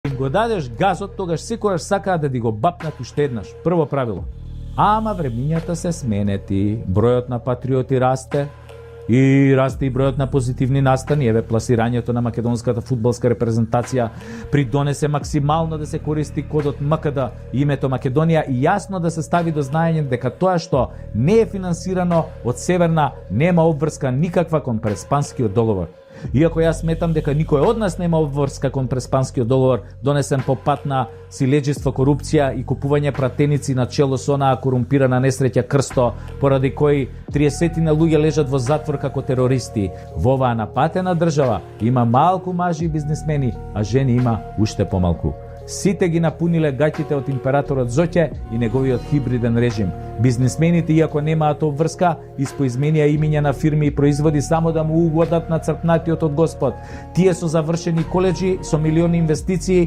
им го дадеш газот, тогаш секогаш сакаат да ти го бапнат уште еднаш. Прво правило. Ама времињата се сменети, бројот на патриоти расте, и расте и бројот на позитивни настани. Еве, пласирањето на македонската фудбалска репрезентација придонесе максимално да се користи кодот МКД, името Македонија, и јасно да се стави до знаење дека тоа што не е финансирано од Северна нема обврска никаква кон Преспанскиот договор. Иако јас сметам дека никој од нас нема обврска кон Преспанскиот договор, донесен по пат на силеđиство, корупција и купување пратеници на чело со онаа корумпирана несреќа Крсто, поради кои 30 луѓе лежат во затвор како терористи. Во оваа напатена држава има малку мажи и бизнисмени, а жени има уште помалку. Сите ги напуниле гаќите од императорот Зоќе и неговиот хибриден режим. Бизнисмените, иако немаат обврска, испоизменија имиња на фирми и производи само да му угодат на црпнатиот од Господ. Тие со завршени коледжи, со милиони инвестиции,